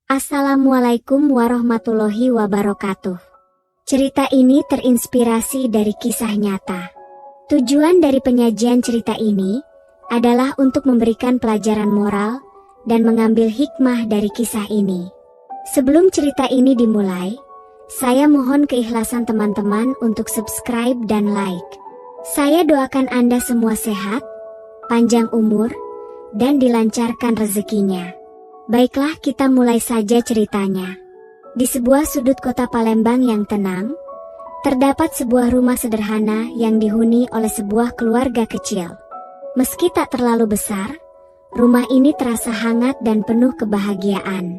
Assalamualaikum warahmatullahi wabarakatuh. Cerita ini terinspirasi dari kisah nyata. Tujuan dari penyajian cerita ini adalah untuk memberikan pelajaran moral dan mengambil hikmah dari kisah ini. Sebelum cerita ini dimulai, saya mohon keikhlasan teman-teman untuk subscribe dan like. Saya doakan Anda semua sehat, panjang umur, dan dilancarkan rezekinya. Baiklah, kita mulai saja ceritanya. Di sebuah sudut kota Palembang yang tenang, terdapat sebuah rumah sederhana yang dihuni oleh sebuah keluarga kecil. Meski tak terlalu besar, rumah ini terasa hangat dan penuh kebahagiaan.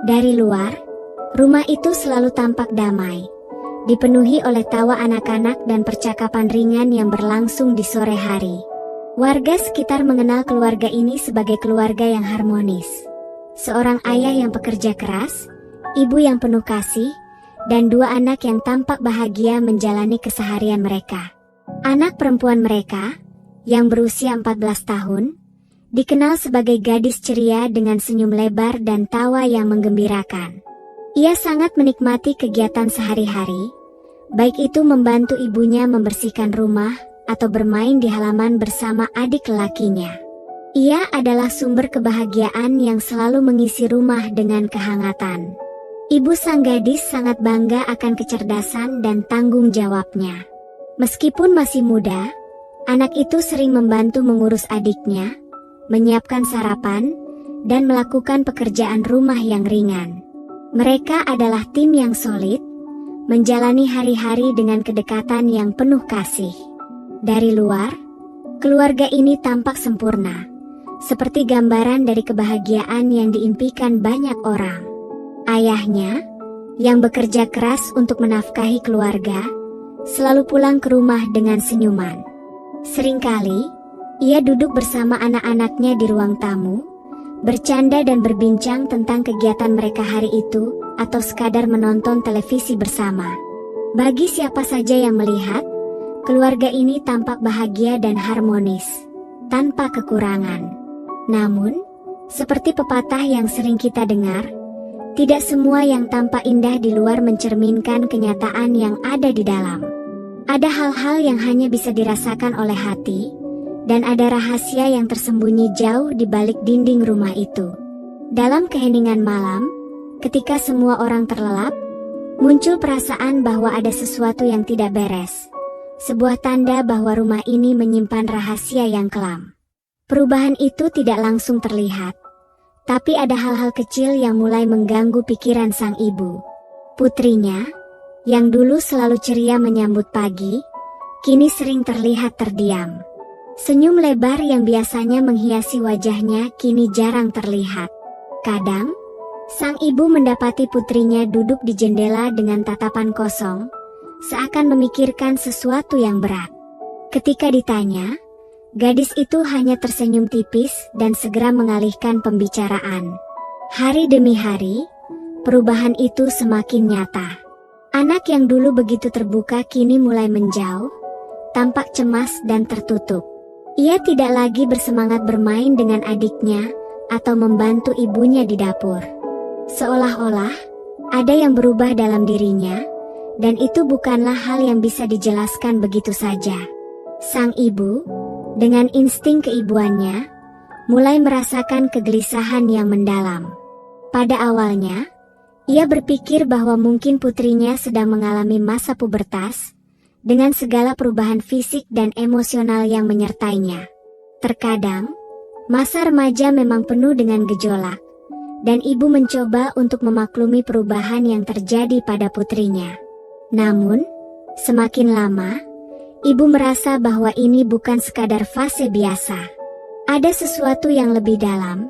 Dari luar, rumah itu selalu tampak damai, dipenuhi oleh tawa anak-anak dan percakapan ringan yang berlangsung di sore hari. Warga sekitar mengenal keluarga ini sebagai keluarga yang harmonis. Seorang ayah yang pekerja keras, ibu yang penuh kasih, dan dua anak yang tampak bahagia menjalani keseharian mereka. Anak perempuan mereka, yang berusia 14 tahun, dikenal sebagai gadis ceria dengan senyum lebar dan tawa yang menggembirakan. Ia sangat menikmati kegiatan sehari-hari, baik itu membantu ibunya membersihkan rumah atau bermain di halaman bersama adik lelakinya. Ia adalah sumber kebahagiaan yang selalu mengisi rumah dengan kehangatan. Ibu sang gadis sangat bangga akan kecerdasan dan tanggung jawabnya. Meskipun masih muda, anak itu sering membantu mengurus adiknya, menyiapkan sarapan, dan melakukan pekerjaan rumah yang ringan. Mereka adalah tim yang solid, menjalani hari-hari dengan kedekatan yang penuh kasih. Dari luar, keluarga ini tampak sempurna, seperti gambaran dari kebahagiaan yang diimpikan banyak orang. Ayahnya, yang bekerja keras untuk menafkahi keluarga, selalu pulang ke rumah dengan senyuman. Seringkali, ia duduk bersama anak-anaknya di ruang tamu, bercanda dan berbincang tentang kegiatan mereka hari itu, atau sekadar menonton televisi bersama. Bagi siapa saja yang melihat, keluarga ini tampak bahagia dan harmonis, tanpa kekurangan. Namun, seperti pepatah yang sering kita dengar, tidak semua yang tampak indah di luar mencerminkan kenyataan yang ada di dalam. Ada hal-hal yang hanya bisa dirasakan oleh hati, dan ada rahasia yang tersembunyi jauh di balik dinding rumah itu. Dalam keheningan malam, ketika semua orang terlelap, muncul perasaan bahwa ada sesuatu yang tidak beres. Sebuah tanda bahwa rumah ini menyimpan rahasia yang kelam. Perubahan itu tidak langsung terlihat, tapi ada hal-hal kecil yang mulai mengganggu pikiran sang ibu. Putrinya, yang dulu selalu ceria menyambut pagi, kini sering terlihat terdiam. Senyum lebar yang biasanya menghiasi wajahnya kini jarang terlihat. Kadang, sang ibu mendapati putrinya duduk di jendela dengan tatapan kosong, seakan memikirkan sesuatu yang berat. Ketika ditanya, gadis itu hanya tersenyum tipis dan segera mengalihkan pembicaraan. Hari demi hari, perubahan itu semakin nyata. Anak yang dulu begitu terbuka kini mulai menjauh, tampak cemas dan tertutup. Ia tidak lagi bersemangat bermain dengan adiknya atau membantu ibunya di dapur. Seolah-olah ada yang berubah dalam dirinya, dan itu bukanlah hal yang bisa dijelaskan begitu saja. Sang ibu, dengan insting keibuannya, mulai merasakan kegelisahan yang mendalam. Pada awalnya, ia berpikir bahwa mungkin putrinya sedang mengalami masa pubertas, dengan segala perubahan fisik dan emosional yang menyertainya. Terkadang, masa remaja memang penuh dengan gejolak, dan ibu mencoba untuk memaklumi perubahan yang terjadi pada putrinya. Namun, semakin lama, ibu merasa bahwa ini bukan sekadar fase biasa. Ada sesuatu yang lebih dalam,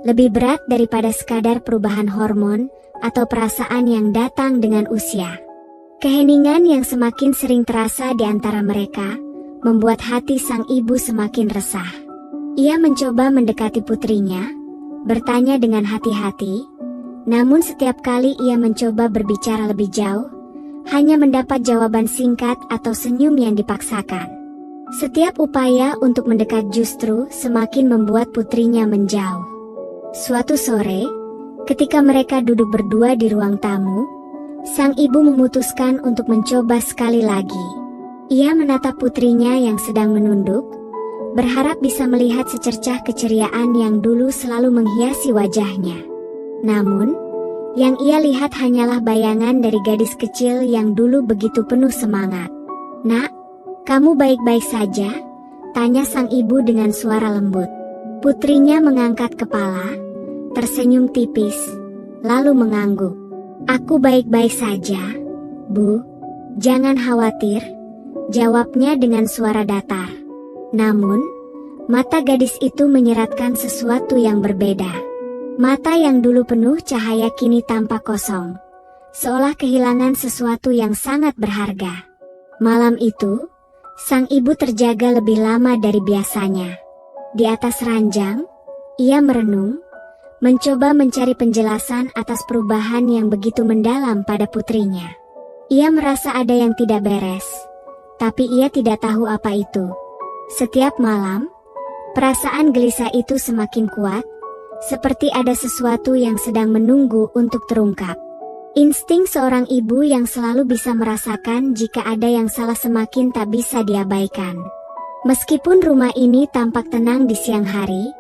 lebih berat daripada sekadar perubahan hormon atau perasaan yang datang dengan usia. Keheningan yang semakin sering terasa di antara mereka, membuat hati sang ibu semakin resah. Ia mencoba mendekati putrinya, bertanya dengan hati-hati, namun setiap kali ia mencoba berbicara lebih jauh, hanya mendapat jawaban singkat atau senyum yang dipaksakan. Setiap upaya untuk mendekat justru semakin membuat putrinya menjauh. Suatu sore, Ketika mereka duduk berdua di ruang tamu, sang ibu memutuskan untuk mencoba sekali lagi. Ia menatap putrinya yang sedang menunduk, berharap bisa melihat secercah keceriaan yang dulu selalu menghiasi wajahnya. Namun, yang ia lihat hanyalah bayangan dari gadis kecil yang dulu begitu penuh semangat. "Nak, kamu baik-baik saja?" tanya sang ibu dengan suara lembut. Putrinya mengangkat kepala, tersenyum tipis, lalu mengangguk. "Aku baik-baik saja, Bu. Jangan khawatir," jawabnya dengan suara datar. Namun, mata gadis itu menyeratkan sesuatu yang berbeda. Mata yang dulu penuh cahaya kini tampak kosong, seolah kehilangan sesuatu yang sangat berharga. Malam itu, sang ibu terjaga lebih lama dari biasanya. Di atas ranjang, ia merenung, mencoba mencari penjelasan atas perubahan yang begitu mendalam pada putrinya. Ia merasa ada yang tidak beres, tapi ia tidak tahu apa itu. Setiap malam, perasaan gelisah itu semakin kuat, seperti ada sesuatu yang sedang menunggu untuk terungkap. Insting seorang ibu yang selalu bisa merasakan jika ada yang salah semakin tak bisa diabaikan. Meskipun rumah ini tampak tenang di siang hari,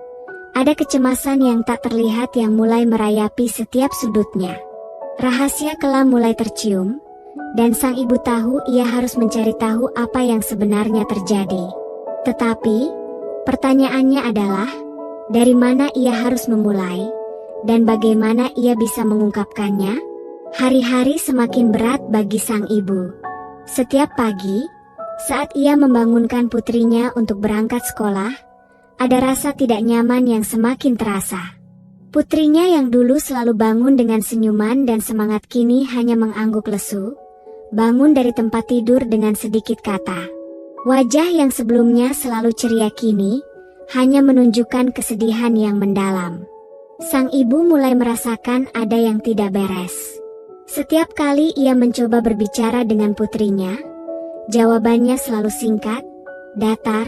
ada kecemasan yang tak terlihat yang mulai merayapi setiap sudutnya. Rahasia kelam mulai tercium, dan sang ibu tahu ia harus mencari tahu apa yang sebenarnya terjadi. Tetapi, pertanyaannya adalah, dari mana ia harus memulai, dan bagaimana ia bisa mengungkapkannya? Hari-hari semakin berat bagi sang ibu. Setiap pagi, saat ia membangunkan putrinya untuk berangkat sekolah, ada rasa tidak nyaman yang semakin terasa. Putrinya yang dulu selalu bangun dengan senyuman dan semangat kini hanya mengangguk lesu, bangun dari tempat tidur dengan sedikit kata. Wajah yang sebelumnya selalu ceria kini hanya menunjukkan kesedihan yang mendalam. Sang ibu mulai merasakan ada yang tidak beres. Setiap kali ia mencoba berbicara dengan putrinya, jawabannya selalu singkat, datar,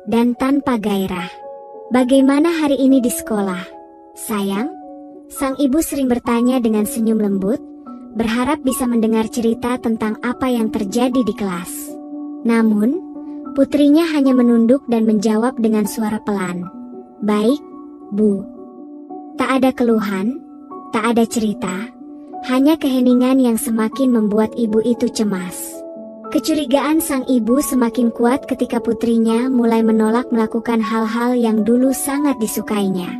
dan tanpa gairah. "Bagaimana hari ini di sekolah, sayang?" sang ibu sering bertanya dengan senyum lembut, berharap bisa mendengar cerita tentang apa yang terjadi di kelas. Namun, putrinya hanya menunduk dan menjawab dengan suara pelan, "Baik, Bu." Tak ada keluhan, tak ada cerita, hanya keheningan yang semakin membuat ibu itu cemas. Kecurigaan sang ibu semakin kuat ketika putrinya mulai menolak melakukan hal-hal yang dulu sangat disukainya.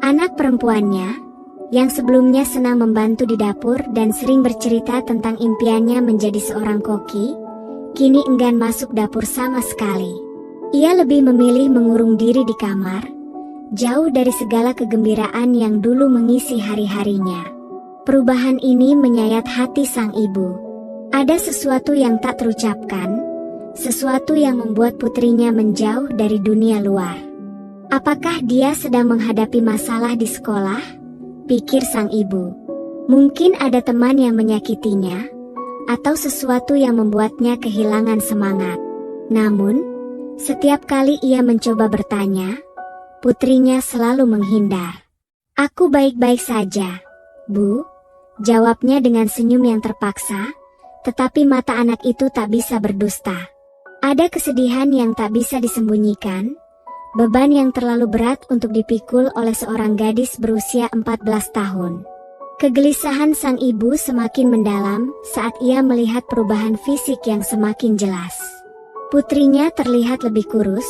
Anak perempuannya, yang sebelumnya senang membantu di dapur dan sering bercerita tentang impiannya menjadi seorang koki, kini enggan masuk dapur sama sekali. Ia lebih memilih mengurung diri di kamar, jauh dari segala kegembiraan yang dulu mengisi hari-harinya. Perubahan ini menyayat hati sang ibu. Ada sesuatu yang tak terucapkan, sesuatu yang membuat putrinya menjauh dari dunia luar. Apakah dia sedang menghadapi masalah di sekolah? Pikir sang ibu. Mungkin ada teman yang menyakitinya, atau sesuatu yang membuatnya kehilangan semangat. Namun, setiap kali ia mencoba bertanya, putrinya selalu menghindar. "Aku baik-baik saja, Bu," jawabnya dengan senyum yang terpaksa, tetapi mata anak itu tak bisa berdusta. Ada kesedihan yang tak bisa disembunyikan, beban yang terlalu berat untuk dipikul oleh seorang gadis berusia 14 tahun. Kegelisahan sang ibu semakin mendalam saat ia melihat perubahan fisik yang semakin jelas. Putrinya terlihat lebih kurus,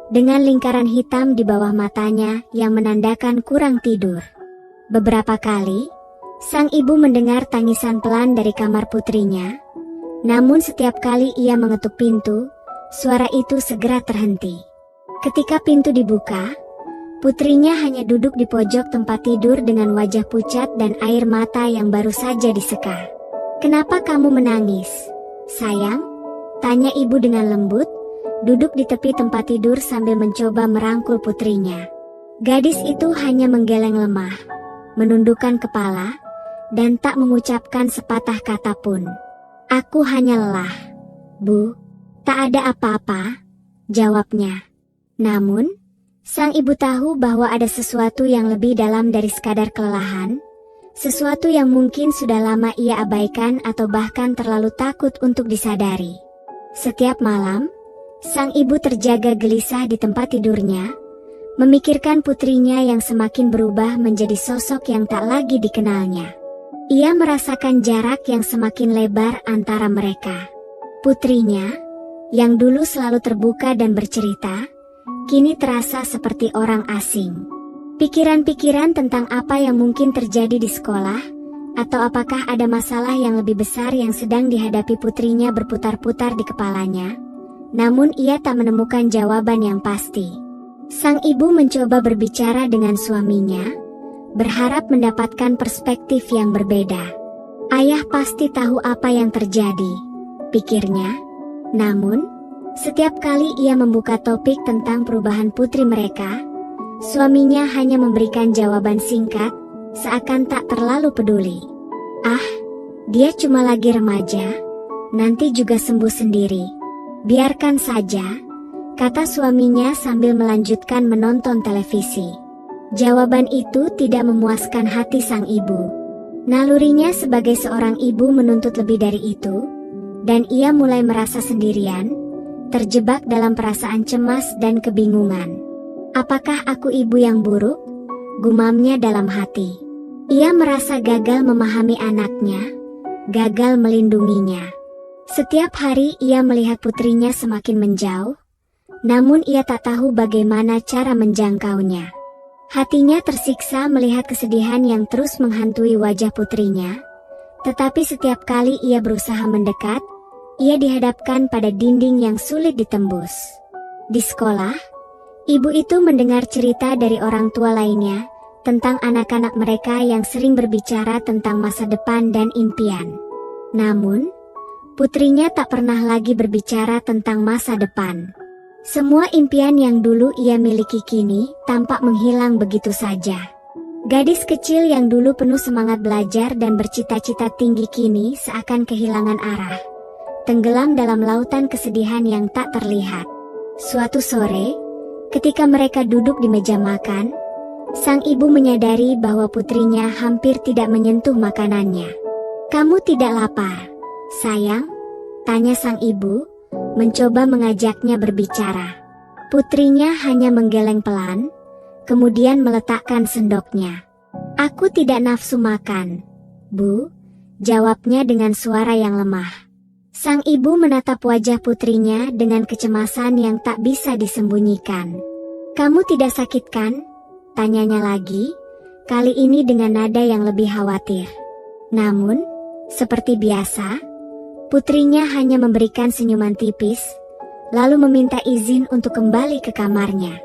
dengan lingkaran hitam di bawah matanya yang menandakan kurang tidur. Beberapa kali, sang ibu mendengar tangisan pelan dari kamar putrinya, namun setiap kali ia mengetuk pintu, suara itu segera terhenti. Ketika pintu dibuka, putrinya hanya duduk di pojok tempat tidur dengan wajah pucat dan air mata yang baru saja diseka. "Kenapa kamu menangis, sayang?" tanya ibu dengan lembut, duduk di tepi tempat tidur sambil mencoba merangkul putrinya. Gadis itu hanya menggeleng lemah, menundukkan kepala, dan tak mengucapkan sepatah kata pun. "Aku hanya lelah, Bu." "Tak ada apa-apa," jawabnya. Namun, sang ibu tahu bahwa ada sesuatu yang lebih dalam dari sekadar kelelahan, Sesuatu yang mungkin sudah lama ia abaikan atau bahkan terlalu takut untuk disadari. Setiap malam, sang ibu terjaga gelisah di tempat tidurnya, memikirkan putrinya yang semakin berubah menjadi sosok yang tak lagi dikenalnya. Ia merasakan jarak yang semakin lebar antara mereka. Putrinya, yang dulu selalu terbuka dan bercerita, kini terasa seperti orang asing. Pikiran-pikiran tentang apa yang mungkin terjadi di sekolah, atau apakah ada masalah yang lebih besar yang sedang dihadapi putrinya berputar-putar di kepalanya. Namun ia tak menemukan jawaban yang pasti. Sang ibu mencoba berbicara dengan suaminya, berharap mendapatkan perspektif yang berbeda. Ayah pasti tahu apa yang terjadi, pikirnya. Namun, setiap kali ia membuka topik tentang perubahan putri mereka, suaminya hanya memberikan jawaban singkat, seakan tak terlalu peduli. "Ah, dia cuma lagi remaja, nanti juga sembuh sendiri. Biarkan saja," kata suaminya sambil melanjutkan menonton televisi. Jawaban itu tidak memuaskan hati sang ibu. Nalurinya sebagai seorang ibu menuntut lebih dari itu, dan ia mulai merasa sendirian, terjebak dalam perasaan cemas dan kebingungan. "Apakah aku ibu yang buruk?" gumamnya dalam hati. Ia merasa gagal memahami anaknya, gagal melindunginya. Setiap hari ia melihat putrinya semakin menjauh, namun ia tak tahu bagaimana cara menjangkaunya. Hatinya tersiksa melihat kesedihan yang terus menghantui wajah putrinya, tetapi setiap kali ia berusaha mendekat, ia dihadapkan pada dinding yang sulit ditembus. Di sekolah, ibu itu mendengar cerita dari orang tua lainnya tentang anak-anak mereka yang sering berbicara tentang masa depan dan impian. Namun, putrinya tak pernah lagi berbicara tentang masa depan. Semua impian yang dulu ia miliki kini tampak menghilang begitu saja. Gadis kecil yang dulu penuh semangat belajar dan bercita-cita tinggi kini seakan kehilangan arah, tenggelam dalam lautan kesedihan yang tak terlihat. Suatu sore, ketika mereka duduk di meja makan, sang ibu menyadari bahwa putrinya hampir tidak menyentuh makanannya. "Kamu tidak lapar, sayang?" tanya sang ibu, mencoba mengajaknya berbicara. Putrinya hanya menggeleng pelan, kemudian meletakkan sendoknya. "Aku tidak nafsu makan, Bu," jawabnya dengan suara yang lemah. Sang ibu menatap wajah putrinya dengan kecemasan yang tak bisa disembunyikan. "Kamu tidak sakit kan?" tanyanya lagi, kali ini dengan nada yang lebih khawatir. Namun, seperti biasa, putrinya hanya memberikan senyuman tipis, lalu meminta izin untuk kembali ke kamarnya.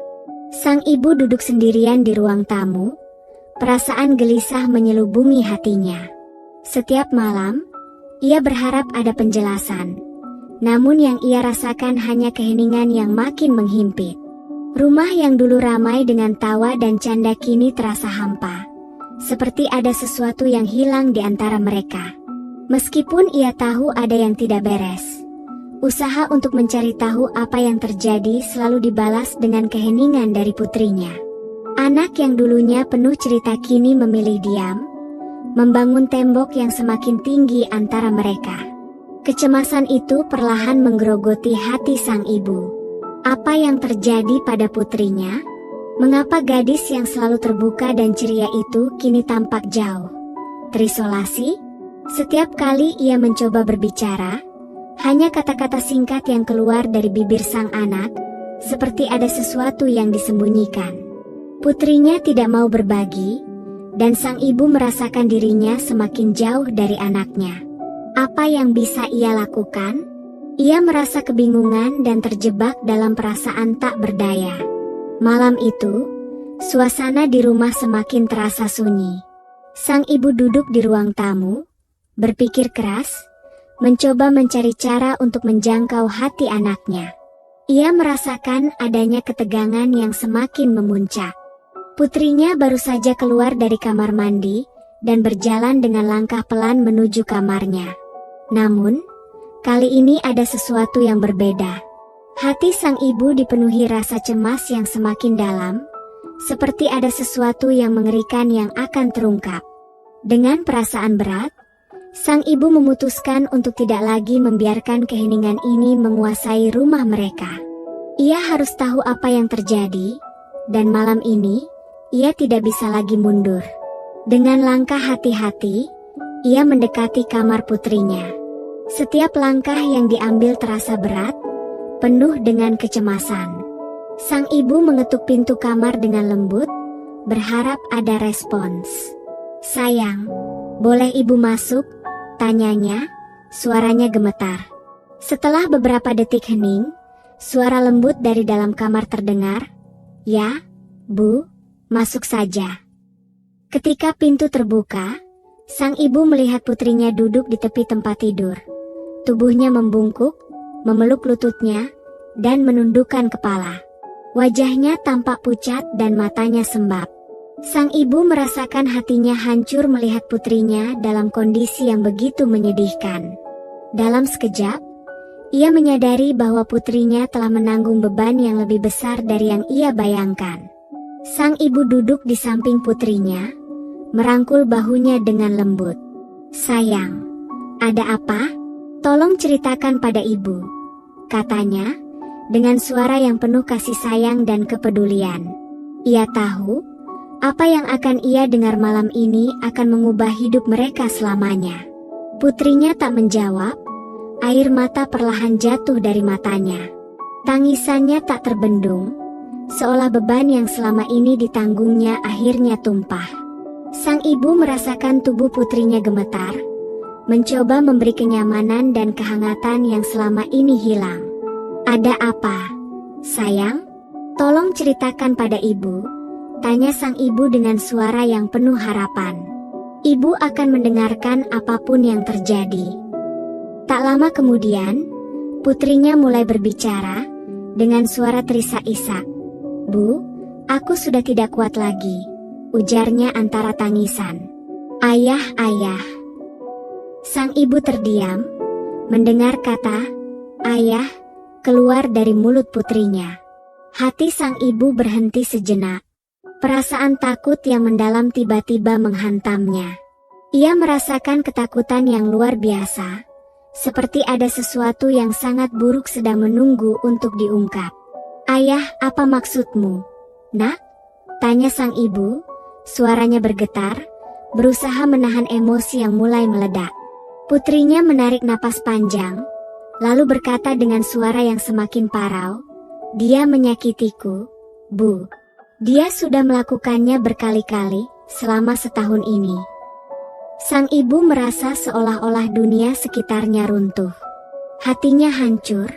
Sang ibu duduk sendirian di ruang tamu, perasaan gelisah menyelubungi hatinya. Setiap malam, ia berharap ada penjelasan, namun yang ia rasakan hanya keheningan yang makin menghimpit. Rumah yang dulu ramai dengan tawa dan canda kini terasa hampa, seperti ada sesuatu yang hilang di antara mereka. Meskipun ia tahu ada yang tidak beres, usaha untuk mencari tahu apa yang terjadi selalu dibalas dengan keheningan dari putrinya. Anak yang dulunya penuh cerita kini memilih diam, membangun tembok yang semakin tinggi antara mereka. Kecemasan itu perlahan menggerogoti hati sang ibu. Apa yang terjadi pada putrinya? Mengapa gadis yang selalu terbuka dan ceria itu kini tampak jauh terisolasi? Setiap kali ia mencoba berbicara, hanya kata-kata singkat yang keluar dari bibir sang anak, seperti ada sesuatu yang disembunyikan. Putrinya tidak mau berbagi, dan sang ibu merasakan dirinya semakin jauh dari anaknya. Apa yang bisa ia lakukan? Ia merasa kebingungan dan terjebak dalam perasaan tak berdaya. Malam itu, suasana di rumah semakin terasa sunyi. Sang ibu duduk di ruang tamu, berpikir keras, mencoba mencari cara untuk menjangkau hati anaknya. Ia merasakan adanya ketegangan yang semakin memuncak. Putrinya baru saja keluar dari kamar mandi, dan berjalan dengan langkah pelan menuju kamarnya. Namun, kali ini ada sesuatu yang berbeda. Hati sang ibu dipenuhi rasa cemas yang semakin dalam, seperti ada sesuatu yang mengerikan yang akan terungkap. Dengan perasaan berat, sang ibu memutuskan untuk tidak lagi membiarkan keheningan ini menguasai rumah mereka. Ia harus tahu apa yang terjadi, dan malam ini, ia tidak bisa lagi mundur. Dengan langkah hati-hati, ia mendekati kamar putrinya. Setiap langkah yang diambil terasa berat, penuh dengan kecemasan. Sang ibu mengetuk pintu kamar dengan lembut, berharap ada respons. "Sayang, boleh ibu masuk?" tanyanya, suaranya gemetar. Setelah beberapa detik hening, suara lembut dari dalam kamar terdengar, "Ya, Bu, masuk saja." Ketika pintu terbuka, sang ibu melihat putrinya duduk di tepi tempat tidur. Tubuhnya membungkuk, memeluk lututnya, dan menundukkan kepala. Wajahnya tampak pucat dan matanya sembab. Sang ibu merasakan hatinya hancur melihat putrinya dalam kondisi yang begitu menyedihkan. Dalam sekejap, ia menyadari bahwa putrinya telah menanggung beban yang lebih besar dari yang ia bayangkan. Sang ibu duduk di samping putrinya, merangkul bahunya dengan lembut. "Sayang, ada apa? Tolong ceritakan pada ibu," katanya, dengan suara yang penuh kasih sayang dan kepedulian. Ia tahu, apa yang akan ia dengar malam ini akan mengubah hidup mereka selamanya. Putrinya tak menjawab, air mata perlahan jatuh dari matanya. Tangisannya tak terbendung, seolah beban yang selama ini ditanggungnya akhirnya tumpah. Sang ibu merasakan tubuh putrinya gemetar, mencoba memberi kenyamanan dan kehangatan yang selama ini hilang. "Ada apa, sayang? Tolong ceritakan pada ibu," tanya sang ibu dengan suara yang penuh harapan. Ibu akan mendengarkan apapun yang terjadi. Tak lama kemudian, putrinya mulai berbicara dengan suara terisak-isak. "Bu, aku sudah tidak kuat lagi," ujarnya antara tangisan. "Ayah, ayah." Sang ibu terdiam, mendengar kata "ayah" keluar dari mulut putrinya. Hati sang ibu berhenti sejenak. Perasaan takut yang mendalam tiba-tiba menghantamnya. Ia merasakan ketakutan yang luar biasa, seperti ada sesuatu yang sangat buruk sedang menunggu untuk diungkap. "Ayah, apa maksudmu, Nak?" tanya sang ibu, suaranya bergetar, berusaha menahan emosi yang mulai meledak. Putrinya menarik napas panjang, lalu berkata dengan suara yang semakin parau, "Dia menyakitiku, Bu. Dia sudah melakukannya berkali-kali selama setahun ini." Sang ibu merasa seolah-olah dunia sekitarnya runtuh. Hatinya hancur,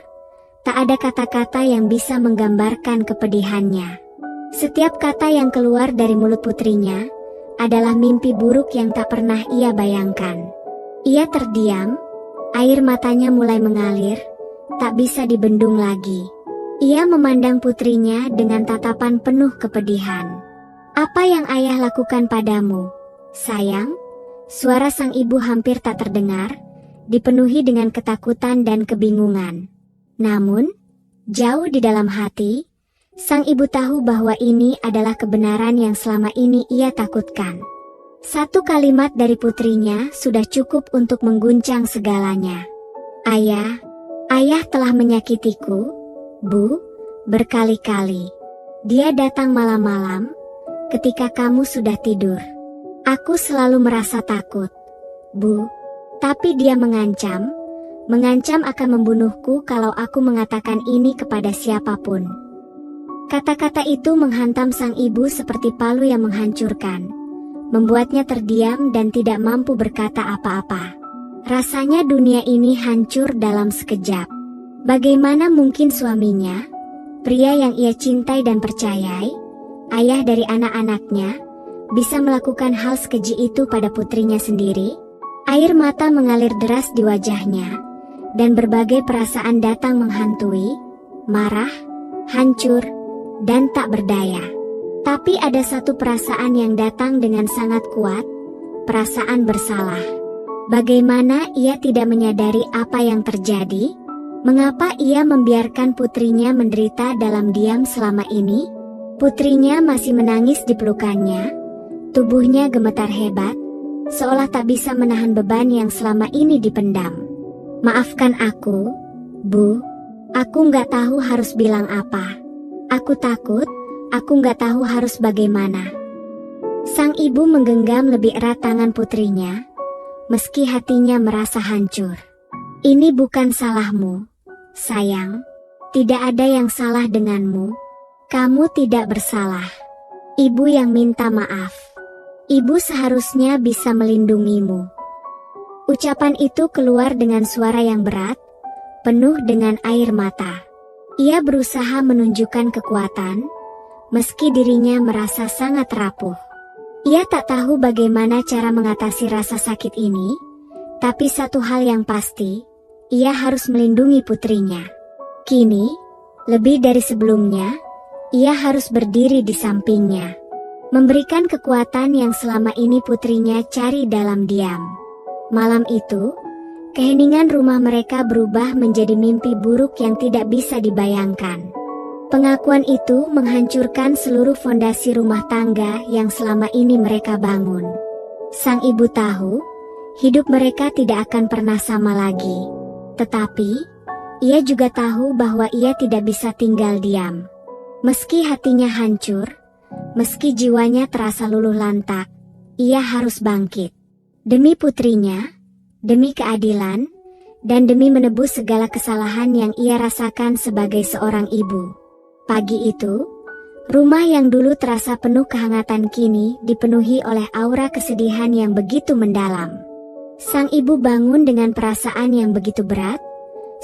tak ada kata-kata yang bisa menggambarkan kepedihannya. Setiap kata yang keluar dari mulut putrinya adalah mimpi buruk yang tak pernah ia bayangkan. Ia terdiam, air matanya mulai mengalir, tak bisa dibendung lagi. Ia memandang putrinya dengan tatapan penuh kepedihan. "Apa yang ayah lakukan padamu, sayang?" Suara sang ibu hampir tak terdengar, dipenuhi dengan ketakutan dan kebingungan. Namun, jauh di dalam hati, sang ibu tahu bahwa ini adalah kebenaran yang selama ini ia takutkan. Satu kalimat dari putrinya sudah cukup untuk mengguncang segalanya. "Ayah, ayah telah menyakitiku, Bu, berkali-kali. Dia datang malam-malam, ketika kamu sudah tidur. Aku selalu merasa takut, Bu. Tapi dia mengancam akan membunuhku kalau aku mengatakan ini kepada siapapun." Kata-kata itu menghantam sang ibu seperti palu yang menghancurkan, membuatnya terdiam dan tidak mampu berkata apa-apa. Rasanya dunia ini hancur dalam sekejap. Bagaimana mungkin suaminya, pria yang ia cintai dan percayai, ayah dari anak-anaknya, bisa melakukan hal sekeji itu pada putrinya sendiri? Air mata mengalir deras di wajahnya, dan berbagai perasaan datang menghantui, marah, hancur, dan tak berdaya. Tapi ada satu perasaan yang datang dengan sangat kuat, perasaan bersalah. Bagaimana ia tidak menyadari apa yang terjadi? Mengapa ia membiarkan putrinya menderita dalam diam selama ini? Putrinya masih menangis di pelukannya, tubuhnya gemetar hebat, seolah tak bisa menahan beban yang selama ini dipendam. Maafkan aku, Bu. Aku nggak tahu harus bilang apa. Aku takut, aku nggak tahu harus bagaimana. Sang ibu menggenggam lebih erat tangan putrinya, meski hatinya merasa hancur. Ini bukan salahmu, sayang. Tidak ada yang salah denganmu. Kamu tidak bersalah. Ibu yang minta maaf. Ibu seharusnya bisa melindungimu. Ucapan itu keluar dengan suara yang berat, penuh dengan air mata. Ia berusaha menunjukkan kekuatan, meski dirinya merasa sangat rapuh. Ia tak tahu bagaimana cara mengatasi rasa sakit ini, tapi satu hal yang pasti, ia harus melindungi putrinya. Kini, lebih dari sebelumnya, ia harus berdiri di sampingnya, memberikan kekuatan yang selama ini putrinya cari dalam diam. Malam itu, keheningan rumah mereka berubah menjadi mimpi buruk yang tidak bisa dibayangkan. Pengakuan itu menghancurkan seluruh fondasi rumah tangga yang selama ini mereka bangun. Sang ibu tahu, hidup mereka tidak akan pernah sama lagi. Tetapi, ia juga tahu bahwa ia tidak bisa tinggal diam. Meski hatinya hancur, meski jiwanya terasa luluh lantak, ia harus bangkit. Demi putrinya, demi keadilan, dan demi menebus segala kesalahan yang ia rasakan sebagai seorang ibu. Pagi itu, rumah yang dulu terasa penuh kehangatan kini dipenuhi oleh aura kesedihan yang begitu mendalam. Sang ibu bangun dengan perasaan yang begitu berat,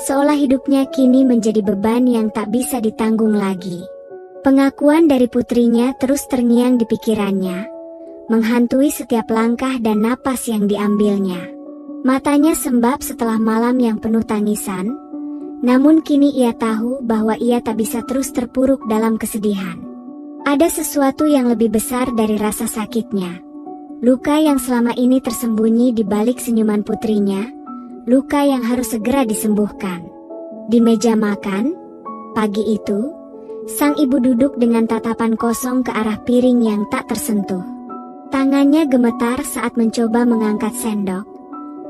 seolah hidupnya kini menjadi beban yang tak bisa ditanggung lagi. Pengakuan dari putrinya terus terngiang di pikirannya, menghantui setiap langkah dan napas yang diambilnya. Matanya sembab setelah malam yang penuh tangisan, namun kini ia tahu bahwa ia tak bisa terus terpuruk dalam kesedihan. Ada sesuatu yang lebih besar dari rasa sakitnya. Luka yang selama ini tersembunyi di balik senyuman putrinya, luka yang harus segera disembuhkan. Di meja makan, pagi itu, sang ibu duduk dengan tatapan kosong ke arah piring yang tak tersentuh. Tangannya gemetar saat mencoba mengangkat sendok,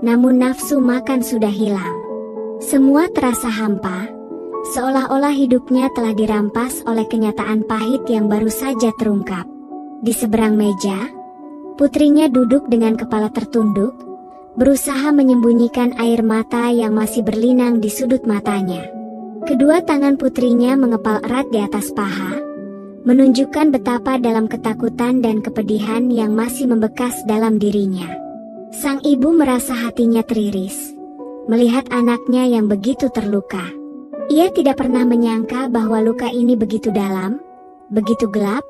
namun nafsu makan sudah hilang. Semua terasa hampa, seolah-olah hidupnya telah dirampas oleh kenyataan pahit yang baru saja terungkap. Di seberang meja, putrinya duduk dengan kepala tertunduk, berusaha menyembunyikan air mata yang masih berlinang di sudut matanya. Kedua tangan putrinya mengepal erat di atas paha, menunjukkan betapa dalam ketakutan dan kepedihan yang masih membekas dalam dirinya. Sang ibu merasa hatinya teriris, melihat anaknya yang begitu terluka. Ia tidak pernah menyangka bahwa luka ini begitu dalam, begitu gelap,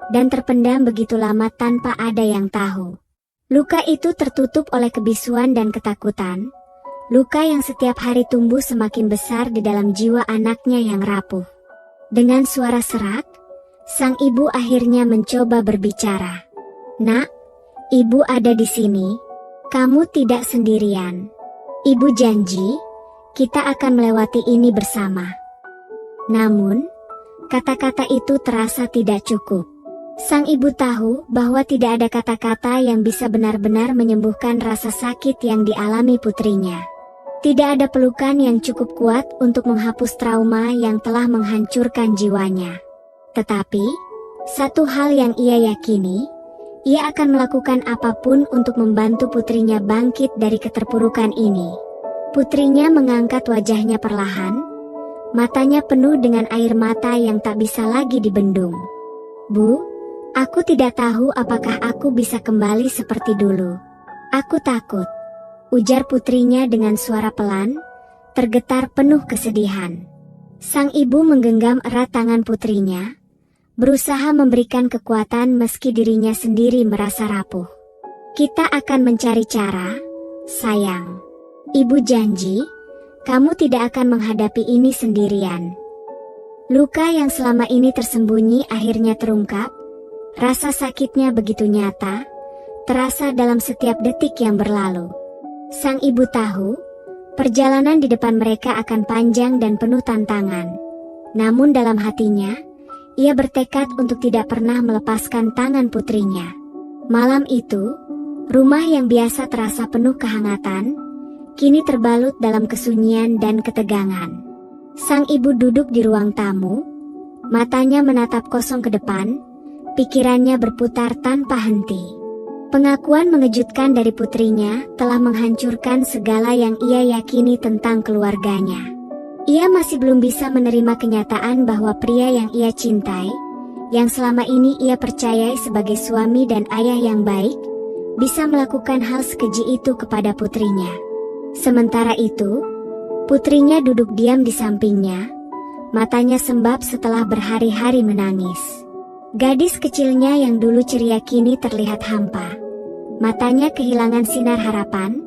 dan terpendam begitu lama tanpa ada yang tahu. Luka itu tertutup oleh kebisuan dan ketakutan, luka yang setiap hari tumbuh semakin besar di dalam jiwa anaknya yang rapuh. Dengan suara serak, sang ibu akhirnya mencoba berbicara. "Nak, ibu ada di sini. Kamu tidak sendirian. Ibu janji, kita akan melewati ini bersama." Namun, kata-kata itu terasa tidak cukup. Sang ibu tahu bahwa tidak ada kata-kata yang bisa benar-benar menyembuhkan rasa sakit yang dialami putrinya. Tidak ada pelukan yang cukup kuat untuk menghapus trauma yang telah menghancurkan jiwanya. Tetapi, satu hal yang ia yakini, ia akan melakukan apapun untuk membantu putrinya bangkit dari keterpurukan ini. Putrinya mengangkat wajahnya perlahan, matanya penuh dengan air mata yang tak bisa lagi dibendung. "Bu, aku tidak tahu apakah aku bisa kembali seperti dulu. Aku takut," ujar putrinya dengan suara pelan, tergetar penuh kesedihan. Sang ibu menggenggam erat tangan putrinya, berusaha memberikan kekuatan meski dirinya sendiri merasa rapuh. "Kita akan mencari cara, sayang. Ibu janji, kamu tidak akan menghadapi ini sendirian." Luka yang selama ini tersembunyi akhirnya terungkap. Rasa sakitnya begitu nyata, terasa dalam setiap detik yang berlalu. Sang ibu tahu, perjalanan di depan mereka akan panjang dan penuh tantangan. Namun dalam hatinya, ia bertekad untuk tidak pernah melepaskan tangan putrinya. Malam itu, Rumah yang biasa terasa penuh kehangatan, kini terbalut dalam kesunyian dan ketegangan. Sang ibu duduk di ruang tamu, matanya menatap kosong ke depan, pikirannya berputar tanpa henti. Pengakuan mengejutkan dari putrinya telah menghancurkan segala yang ia yakini tentang keluarganya. Ia masih belum bisa menerima kenyataan bahwa pria yang ia cintai, yang selama ini ia percayai sebagai suami dan ayah yang baik, bisa melakukan hal sekeji itu kepada putrinya. Sementara itu, putrinya duduk diam di sampingnya, matanya sembab setelah berhari-hari menangis. Gadis kecilnya yang dulu ceria kini terlihat hampa. Matanya kehilangan sinar harapan,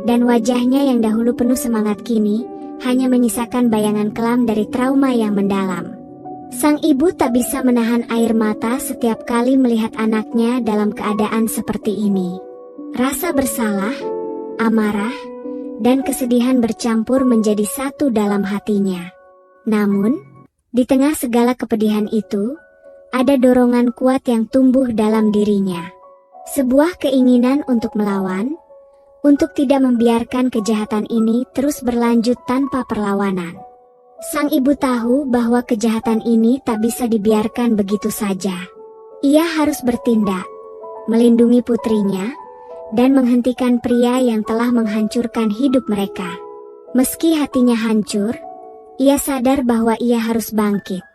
dan wajahnya yang dahulu penuh semangat kini hanya menyisakan bayangan kelam dari trauma yang mendalam. Sang ibu tak bisa menahan air mata setiap kali melihat anaknya dalam keadaan seperti ini. Rasa bersalah, amarah, dan kesedihan bercampur menjadi satu dalam hatinya. Namun, di tengah segala kepedihan itu, ada dorongan kuat yang tumbuh dalam dirinya. Sebuah keinginan untuk melawan, untuk tidak membiarkan kejahatan ini terus berlanjut tanpa perlawanan. Sang ibu tahu bahwa kejahatan ini tak bisa dibiarkan begitu saja. Ia harus bertindak, melindungi putrinya, dan menghentikan pria yang telah menghancurkan hidup mereka. Meski hatinya hancur, ia sadar bahwa ia harus bangkit,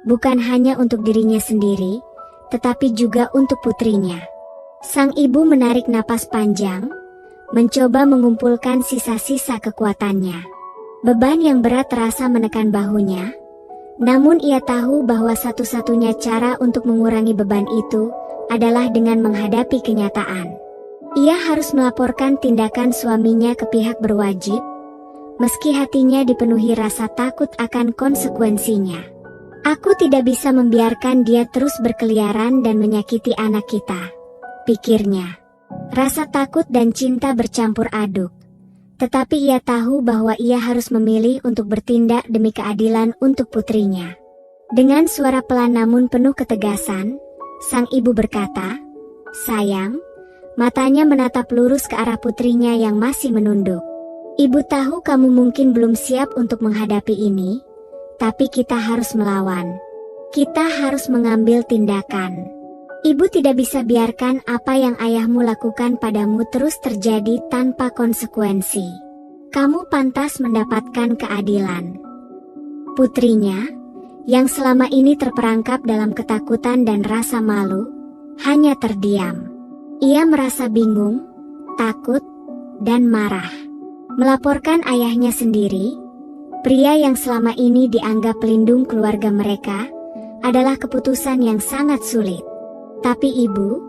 bukan hanya untuk dirinya sendiri, tetapi juga untuk putrinya. Sang ibu menarik napas panjang, mencoba mengumpulkan sisa-sisa kekuatannya. Beban yang berat terasa menekan bahunya, namun ia tahu bahwa satu-satunya cara untuk mengurangi beban itu adalah dengan menghadapi kenyataan. Ia harus melaporkan tindakan suaminya ke pihak berwajib, meski hatinya dipenuhi rasa takut akan konsekuensinya. Aku tidak bisa membiarkan dia terus berkeliaran dan menyakiti anak kita, pikirnya. Rasa takut dan cinta bercampur aduk. Tetapi ia tahu bahwa ia harus memilih untuk bertindak demi keadilan untuk putrinya. Dengan suara pelan namun penuh ketegasan, sang ibu berkata, "Sayang," matanya menatap lurus ke arah putrinya yang masih menunduk. "Ibu tahu kamu mungkin belum siap untuk menghadapi ini, tapi kita harus melawan. Kita harus mengambil tindakan. Ibu tidak bisa biarkan apa yang ayahmu lakukan padamu terus terjadi tanpa konsekuensi. Kamu pantas mendapatkan keadilan." Putrinya, yang selama ini terperangkap dalam ketakutan dan rasa malu, hanya terdiam. Ia merasa bingung, takut, dan marah. Melaporkan ayahnya sendiri, pria yang selama ini dianggap pelindung keluarga mereka, adalah keputusan yang sangat sulit. "Tapi ibu,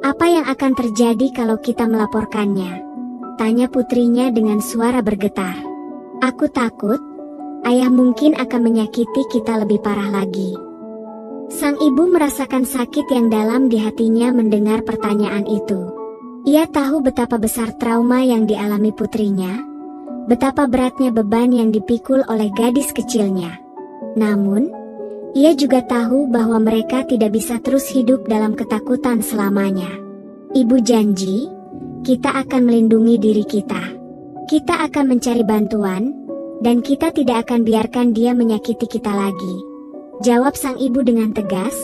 apa yang akan terjadi kalau kita melaporkannya?" tanya putrinya dengan suara bergetar. "Aku takut, ayah mungkin akan menyakiti kita lebih parah lagi." Sang ibu merasakan sakit yang dalam di hatinya mendengar pertanyaan itu. Ia tahu betapa besar trauma yang dialami putrinya, betapa beratnya beban yang dipikul oleh gadis kecilnya. Namun, ia juga tahu bahwa mereka tidak bisa terus hidup dalam ketakutan selamanya. "Ibu janji, kita akan melindungi diri kita. Kita akan mencari bantuan, dan kita tidak akan biarkan dia menyakiti kita lagi," jawab sang ibu dengan tegas,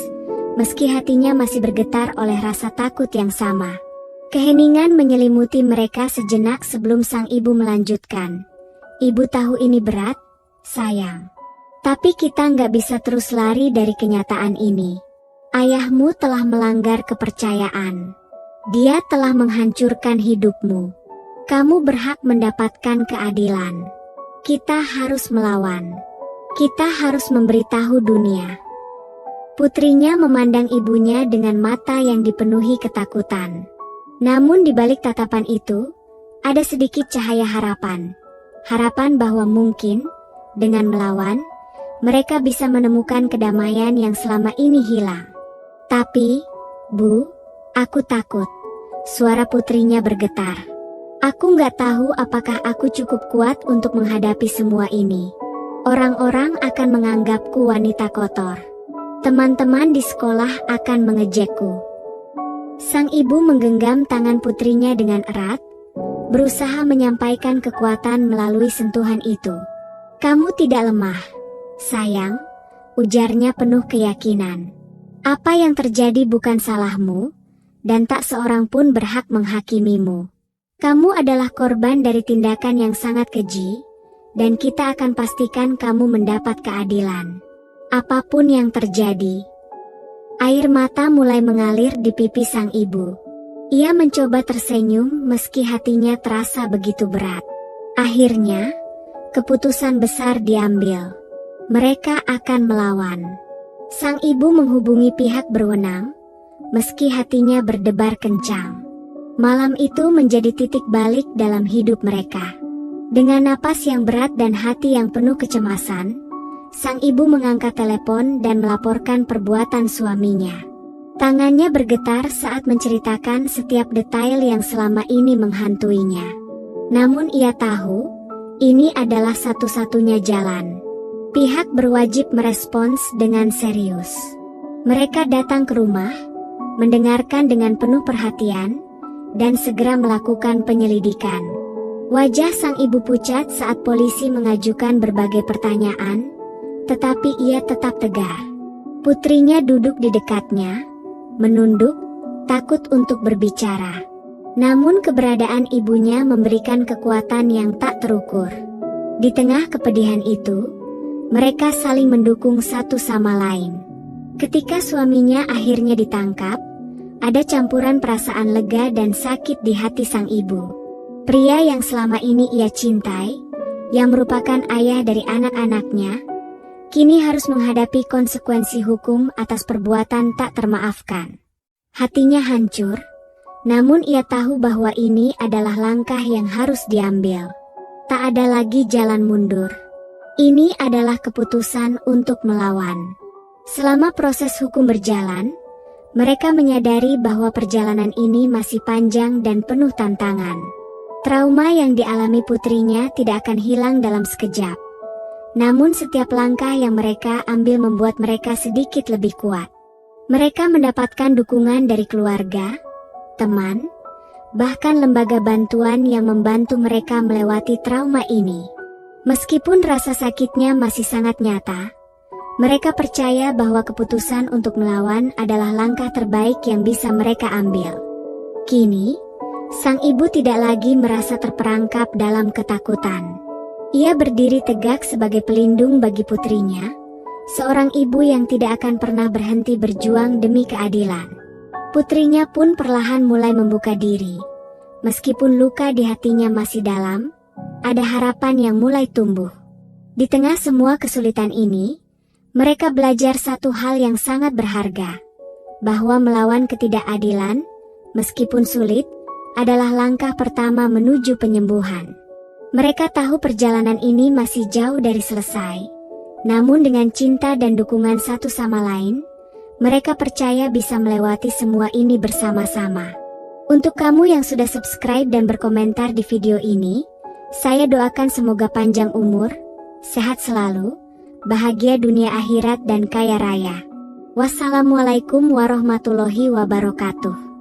meski hatinya masih bergetar oleh rasa takut yang sama. Keheningan menyelimuti mereka sejenak sebelum sang ibu melanjutkan. "Ibu tahu ini berat, sayang. Tapi kita nggak bisa terus lari dari kenyataan ini. Ayahmu telah melanggar kepercayaan. Dia telah menghancurkan hidupmu. Kamu berhak mendapatkan keadilan. Kita harus melawan. Kita harus memberitahu dunia." Putrinya memandang ibunya dengan mata yang dipenuhi ketakutan. Namun di balik tatapan itu, ada sedikit cahaya harapan. Harapan bahwa mungkin, dengan melawan, mereka bisa menemukan kedamaian yang selama ini hilang. "Tapi, Bu, aku takut," suara putrinya bergetar. "Aku nggak tahu apakah aku cukup kuat untuk menghadapi semua ini. Orang-orang akan menganggapku wanita kotor. Teman-teman di sekolah akan mengejekku. Sang ibu menggenggam tangan putrinya dengan erat, berusaha menyampaikan kekuatan melalui sentuhan itu. "Kamu tidak lemah, sayang," ujarnya penuh keyakinan. "Apa yang terjadi bukan salahmu, dan tak seorang pun berhak menghakimimu. Kamu adalah korban dari tindakan yang sangat keji, dan kita akan pastikan kamu mendapat keadilan. Apapun yang terjadi." Air mata mulai mengalir di pipi sang ibu. Ia mencoba tersenyum meski hatinya terasa begitu berat. Akhirnya, keputusan besar diambil. Mereka akan melawan. Sang ibu menghubungi pihak berwenang, meski hatinya berdebar kencang. Malam itu menjadi titik balik dalam hidup mereka. Dengan napas yang berat dan hati yang penuh kecemasan, sang ibu mengangkat telepon dan melaporkan perbuatan suaminya. Tangannya bergetar saat menceritakan setiap detail yang selama ini menghantuinya. Namun ia tahu, ini adalah satu-satunya jalan. Pihak berwajib merespons dengan serius. Mereka datang ke rumah, mendengarkan dengan penuh perhatian, dan segera melakukan penyelidikan. Wajah sang ibu pucat saat polisi mengajukan berbagai pertanyaan, tetapi ia tetap tegar. Putrinya duduk di dekatnya, menunduk, takut untuk berbicara. Namun keberadaan ibunya memberikan kekuatan yang tak terukur. Di tengah kepedihan itu, mereka saling mendukung satu sama lain. Ketika suaminya akhirnya ditangkap, ada campuran perasaan lega dan sakit di hati sang ibu. Pria yang selama ini ia cintai, yang merupakan ayah dari anak-anaknya, kini harus menghadapi konsekuensi hukum atas perbuatan tak termaafkan. Hatinya hancur, namun ia tahu bahwa ini adalah langkah yang harus diambil. Tak ada lagi jalan mundur. Ini adalah keputusan untuk melawan. Selama proses hukum berjalan, mereka menyadari bahwa perjalanan ini masih panjang dan penuh tantangan. Trauma yang dialami putrinya tidak akan hilang dalam sekejap. Namun setiap langkah yang mereka ambil membuat mereka sedikit lebih kuat. Mereka mendapatkan dukungan dari keluarga, teman, bahkan lembaga bantuan yang membantu mereka melewati trauma ini. Meskipun rasa sakitnya masih sangat nyata, mereka percaya bahwa keputusan untuk melawan adalah langkah terbaik yang bisa mereka ambil. Kini, sang ibu tidak lagi merasa terperangkap dalam ketakutan. Ia berdiri tegak sebagai pelindung bagi putrinya, seorang ibu yang tidak akan pernah berhenti berjuang demi keadilan. Putrinya pun perlahan mulai membuka diri. Meskipun luka di hatinya masih dalam, ada harapan yang mulai tumbuh. Di tengah semua kesulitan ini, mereka belajar satu hal yang sangat berharga, bahwa melawan ketidakadilan, meskipun sulit, adalah langkah pertama menuju penyembuhan. Mereka tahu perjalanan ini masih jauh dari selesai, namun dengan cinta dan dukungan satu sama lain, mereka percaya bisa melewati semua ini bersama-sama. Untuk kamu yang sudah subscribe dan berkomentar di video ini, saya doakan semoga panjang umur, sehat selalu, bahagia dunia akhirat dan kaya raya. Wassalamualaikum warahmatullahi wabarakatuh.